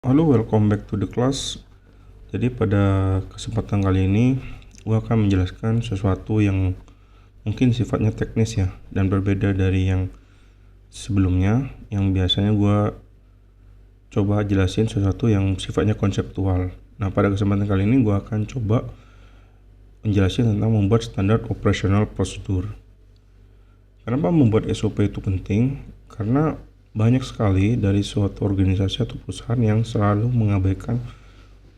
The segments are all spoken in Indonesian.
Halo, welcome back to the class. Jadi pada kesempatan kali ini gue akan menjelaskan sesuatu yang mungkin sifatnya teknis ya, dan berbeda dari yang sebelumnya yang biasanya gue coba jelasin sesuatu yang sifatnya konseptual. Nah, pada kesempatan kali ini gue akan coba menjelaskan tentang membuat standar operational procedure. Kenapa membuat SOP itu penting? Karena banyak sekali dari suatu organisasi atau perusahaan yang selalu mengabaikan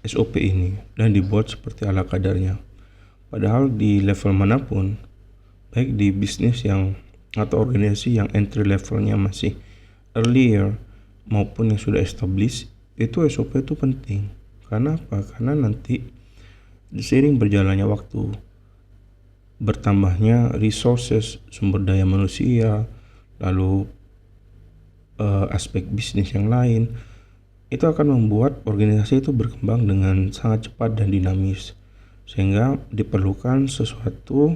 SOP ini dan dibuat seperti ala kadarnya. Padahal di level manapun, baik di bisnis yang atau organisasi yang entry levelnya masih earlier maupun yang sudah established, itu SOP itu penting. Karena apa? Karena nanti seiring berjalannya waktu, bertambahnya resources, sumber daya manusia, lalu aspek bisnis yang lain, itu akan membuat organisasi itu berkembang dengan sangat cepat dan dinamis, sehingga diperlukan sesuatu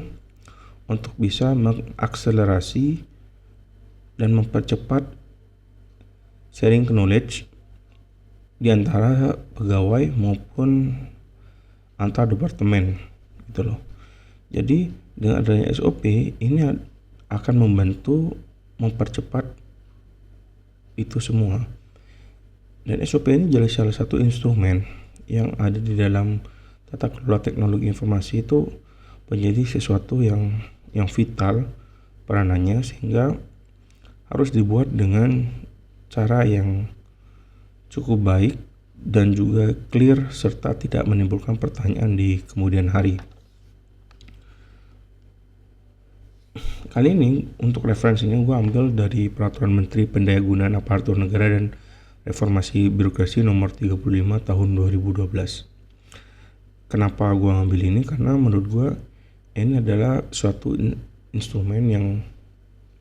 untuk bisa mengakselerasi dan mempercepat sharing knowledge di antara pegawai maupun antar departemen gitu loh. Jadi dengan adanya SOP ini akan membantu mempercepat itu semua. Dan SOP ini jadi salah satu instrumen yang ada di dalam tata kelola teknologi informasi itu menjadi sesuatu yang vital peranannya, sehingga harus dibuat dengan cara yang cukup baik dan juga clear serta tidak menimbulkan pertanyaan di kemudian hari. Kali ini untuk referensinya gue ambil dari Peraturan Menteri Pendayagunaan Aparatur Negara dan Reformasi Birokrasi nomor 35 tahun 2012. Kenapa gue ngambil ini? Karena menurut gue ini adalah suatu instrumen yang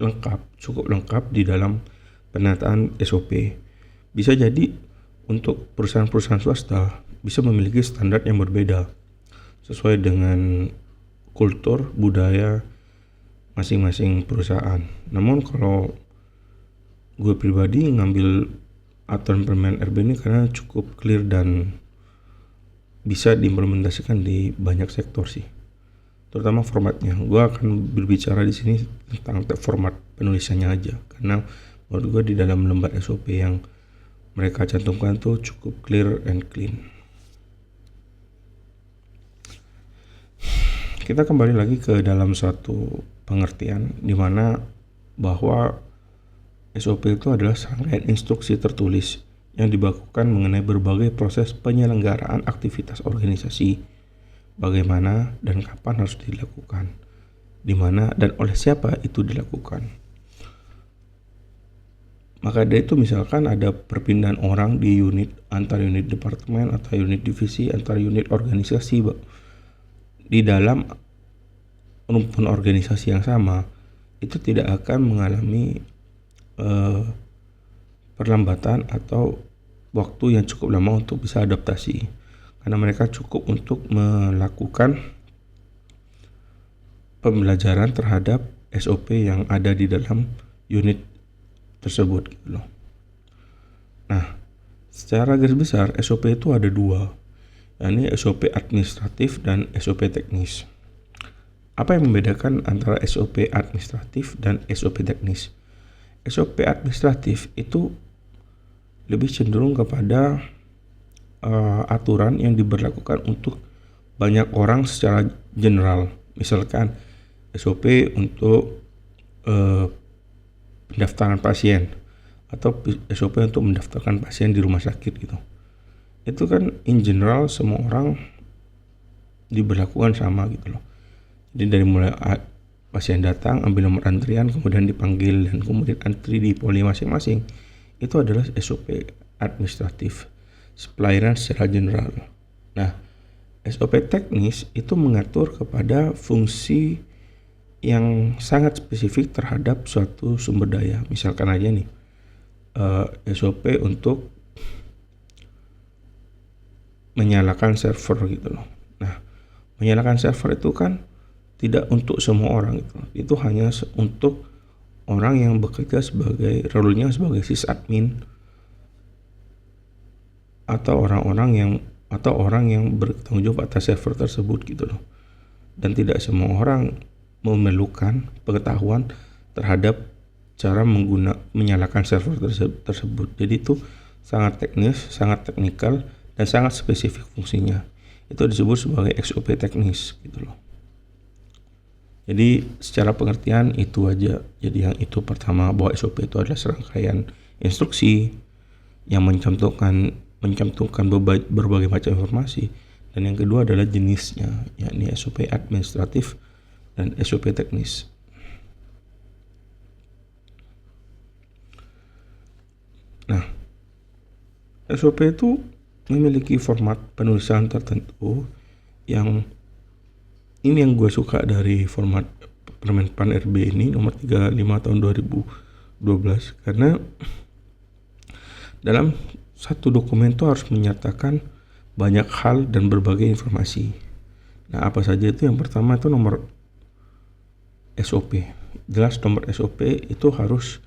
lengkap, cukup lengkap di dalam penataan SOP. Bisa jadi untuk perusahaan-perusahaan swasta bisa memiliki standar yang berbeda sesuai dengan kultur, budaya masing-masing perusahaan. Namun kalau gue pribadi ngambil aturan permen RB ini karena cukup clear dan bisa diimplementasikan di banyak sektor sih, terutama formatnya. Gue akan berbicara di sini tentang format penulisannya aja, karena menurut gue di dalam lembar SOP yang mereka cantumkan tuh cukup clear and clean. Kita kembali lagi ke dalam suatu pengertian di mana bahwa SOP itu adalah serangkaian instruksi tertulis yang dibakukan mengenai berbagai proses penyelenggaraan aktivitas organisasi, bagaimana dan kapan harus dilakukan, di mana dan oleh siapa itu dilakukan. Maka dari itu misalkan ada perpindahan orang di unit, antar unit departemen atau unit divisi, antar unit organisasi di dalam rumpun organisasi yang sama, itu tidak akan mengalami perlambatan atau waktu yang cukup lama untuk bisa adaptasi, karena mereka cukup untuk melakukan pembelajaran terhadap SOP yang ada di dalam unit tersebut gitu loh. Nah, secara garis besar SOP itu ada dua, yakni SOP administratif dan SOP teknis. Apa yang membedakan antara SOP administratif dan SOP teknis? SOP administratif itu lebih cenderung kepada aturan yang diberlakukan untuk banyak orang secara general. Misalkan SOP untuk pendaftaran pasien atau SOP untuk mendaftarkan pasien di rumah sakit gitu. Itu kan in general semua orang diberlakukan sama gitu loh. Jadi dari mulai pasien datang, ambil nomor antrian, kemudian dipanggil dan kemudian antri di poli masing-masing, itu adalah SOP administratif, pelayanan secara general. Nah, SOP teknis itu mengatur kepada fungsi yang sangat spesifik terhadap suatu sumber daya. Misalkan aja nih, SOP untuk menyalakan server gitu loh. Nah, menyalakan server itu kan tidak untuk semua orang gitu. Itu hanya untuk orang yang bekerja sebagai role-nya sebagai sysadmin atau orang yang bertanggung jawab atas server tersebut gitu loh. Dan tidak semua orang memerlukan pengetahuan terhadap cara menyalakan server tersebut. Jadi itu sangat teknis, sangat teknikal, dan sangat spesifik fungsinya. Itu disebut sebagai SOP teknis gitu loh. Jadi secara pengertian itu aja. Jadi yang itu pertama, bahwa SOP itu adalah serangkaian instruksi yang mencantumkan berbagai macam informasi. Dan yang kedua adalah jenisnya, yakni SOP administratif dan SOP teknis. Nah, SOP itu memiliki format penulisan tertentu yang gue suka dari format Permenpan RB ini nomor 35 tahun 2012, karena dalam satu dokumen itu harus menyatakan banyak hal dan berbagai informasi. Nah, apa saja itu? Yang pertama itu nomor SOP. Jelas nomor SOP itu harus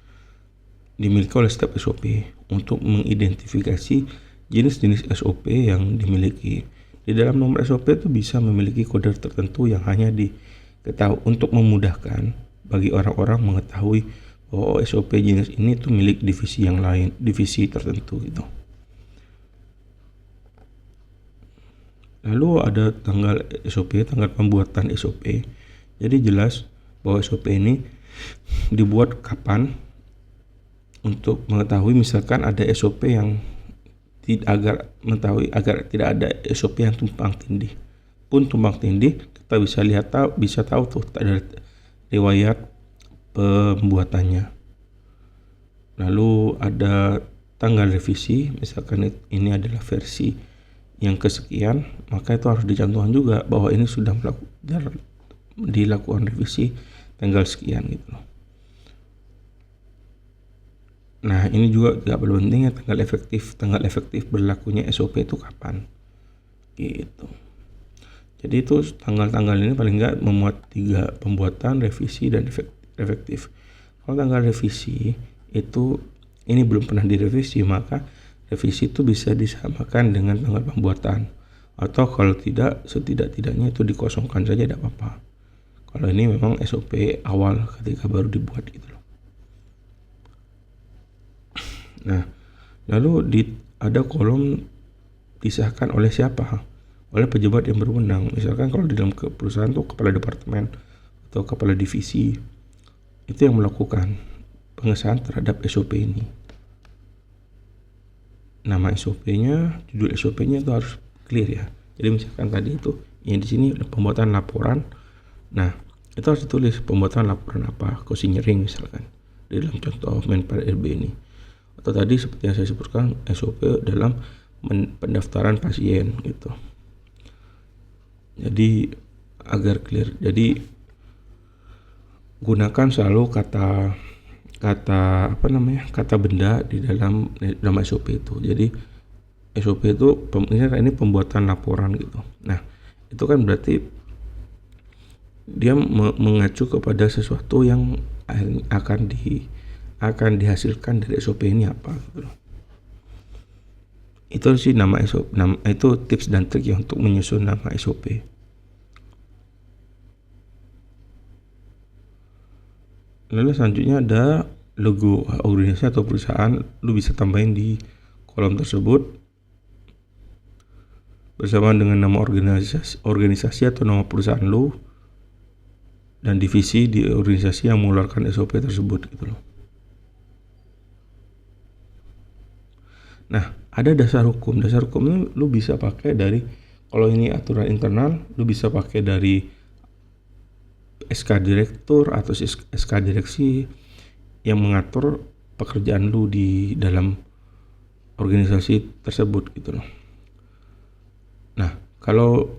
dimiliki oleh setiap SOP untuk mengidentifikasi jenis-jenis SOP yang dimiliki. Di dalam nomor SOP itu bisa memiliki kode tertentu yang hanya diketahui untuk memudahkan bagi orang-orang mengetahui bahwa SOP jenis ini itu milik divisi yang lain, divisi tertentu gitu. Lalu ada tanggal SOP, tanggal pembuatan SOP. Jadi jelas bahwa SOP ini dibuat kapan, untuk mengetahui misalkan ada SOP yang agar tidak ada SOP yang tumpang tindih. Pun tumpang tindih kita bisa tahu tuh ada riwayat pembuatannya. Lalu ada tanggal revisi, misalkan ini adalah versi yang kesekian, maka itu harus dicantumkan juga bahwa ini sudah dilakukan revisi tanggal sekian gitu loh. Nah, ini juga gak perlu penting ya, tanggal efektif berlakunya SOP itu kapan gitu. Jadi itu tanggal-tanggal ini paling nggak memuat 3: pembuatan, revisi, dan efektif. Kalau tanggal revisi itu ini belum pernah direvisi, maka revisi itu bisa disamakan dengan tanggal pembuatan, atau kalau tidak, setidak-tidaknya itu dikosongkan saja, tidak apa-apa. Kalau ini memang SOP awal ketika baru dibuat gitu loh. Nah, lalu ada kolom disahkan oleh siapa? Oleh pejabat yang berwenang. Misalkan kalau di dalam perusahaan tuh kepala departemen atau kepala divisi itu yang melakukan pengesahan terhadap SOP ini. Nama SOP-nya, judul SOP-nya itu harus clear ya. Jadi misalkan tadi itu yang di sini ada pembuatan laporan. Nah, itu harus ditulis pembuatan laporan apa, consignering misalkan di dalam contoh Menpan RB ini. Atau tadi seperti yang saya sebutkan SOP dalam pendaftaran pasien gitu. Jadi agar clear. Jadi gunakan selalu kata benda di dalam nama SOP itu. Jadi SOP itu ini pembuatan laporan gitu. Nah, itu kan berarti dia mengacu kepada sesuatu yang akan dihasilkan dari SOP ini apa gitu loh. Itu sih nama SOP. Itu tips dan trik ya untuk menyusun nama SOP. Lalu selanjutnya ada logo organisasi atau perusahaan. Lu bisa tambahin di kolom tersebut bersama dengan nama organisasi atau nama perusahaan lu dan divisi di organisasi yang mengeluarkan SOP tersebut gitu loh. Nah, ada dasar hukum. Dasar hukum ini lu bisa pakai dari, kalau ini aturan internal, lu bisa pakai dari SK direktur atau SK direksi yang mengatur pekerjaan lu di dalam organisasi tersebut gitu loh. Nah, kalau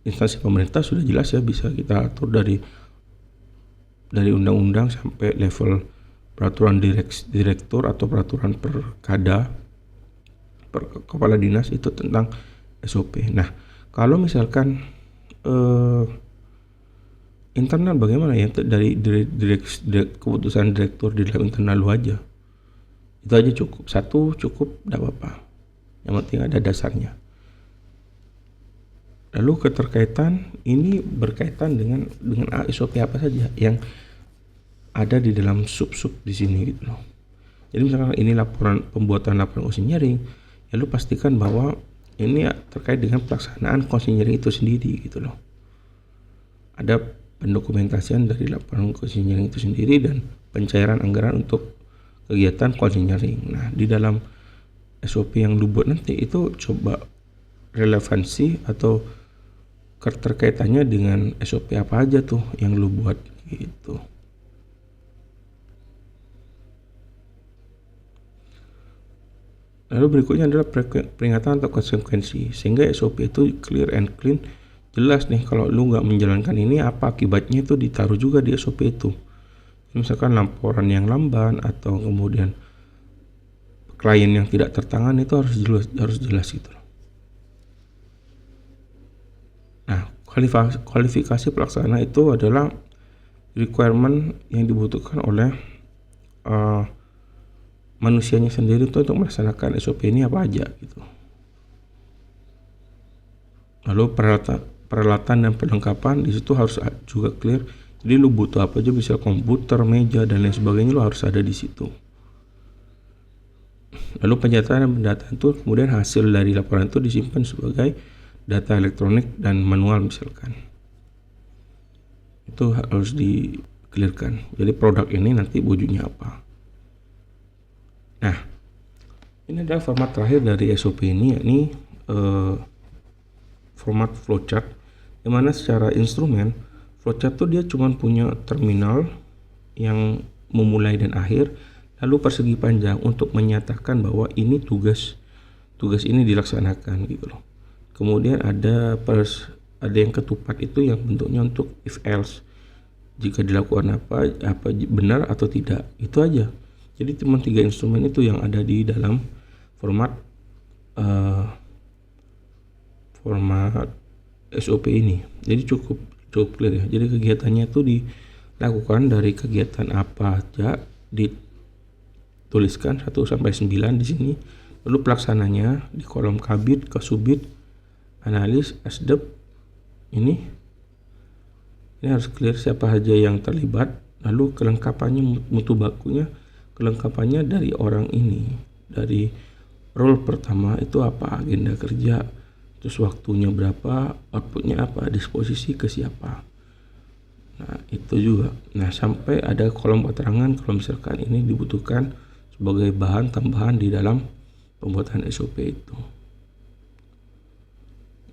instansi pemerintah sudah jelas ya, bisa kita atur dari undang-undang sampai level peraturan direktur atau peraturan perkada kepala dinas itu tentang SOP. Nah, kalau misalkan internal bagaimana ya, dari keputusan direktur di dalam internal lu aja Itu aja cukup, satu cukup, tidak apa-apa, yang penting ada dasarnya. Lalu keterkaitan ini berkaitan dengan SOP apa saja yang ada di dalam sub-sub di sini gitu loh. Jadi misalkan ini pembuatan laporan cost engineering, ya lu pastikan bahwa ini terkait dengan pelaksanaan cost engineering itu sendiri gitu loh. Ada pendokumentasian dari laporan cost engineering itu sendiri dan pencairan anggaran untuk kegiatan cost engineering. Nah, di dalam SOP yang lu buat nanti itu coba relevansi atau keterkaitannya dengan SOP apa aja tuh yang lu buat gitu. Lalu berikutnya adalah peringatan atau konsekuensi, sehingga SOP itu clear and clean, jelas nih kalau lu nggak menjalankan ini apa akibatnya, itu ditaruh juga di SOP itu. Misalkan laporan yang lamban atau kemudian klien yang tidak tertangani itu harus jelas gitu. Nah, kualifikasi pelaksana itu adalah requirement yang dibutuhkan oleh manusianya sendiri itu untuk melaksanakan SOP ini apa aja gitu. Lalu peralatan dan perlengkapan di situ harus juga clear. Jadi lu butuh apa aja, bisa komputer, meja dan lain sebagainya, lu harus ada di situ. Lalu penyataan dan pendataan itu kemudian hasil dari laporan itu disimpan sebagai data elektronik dan manual misalkan. Itu harus di-clearkan. Jadi produk ini nanti wujudnya apa. Nah, ini adalah format terakhir dari SOP ini, yakni format flowchart, dimana secara instrumen flowchart tuh dia cuma punya terminal yang memulai dan akhir, lalu persegi panjang untuk menyatakan bahwa ini tugas ini dilaksanakan gitu loh. Kemudian ada yang ketupat itu yang bentuknya untuk if else, jika dilakukan apa benar atau tidak, itu aja. Jadi cuma 3 instrumen itu yang ada di dalam format SOP ini. Jadi cukup clear ya. Jadi kegiatannya itu dilakukan dari kegiatan apa aja, dituliskan 1 sampai 9 di sini. Lalu pelaksananya di kolom kabit, kasubit, analis, asdep. Ini harus clear siapa aja yang terlibat. Lalu kelengkapannya, mutu bakunya, kelengkapannya dari orang ini, dari role pertama itu apa, agenda kerja, terus waktunya berapa, outputnya apa, disposisi ke siapa. Nah itu juga. Nah sampai ada kolom keterangan kalau misalkan ini dibutuhkan sebagai bahan tambahan di dalam pembuatan SOP itu.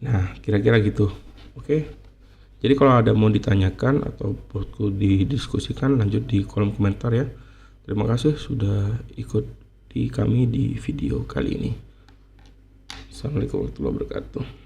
Nah kira-kira gitu. Oke. Jadi kalau ada mau ditanyakan atau perlu didiskusikan, lanjut di kolom komentar ya. Terima kasih sudah ikut kami di video kali ini. Assalamualaikum warahmatullahi wabarakatuh.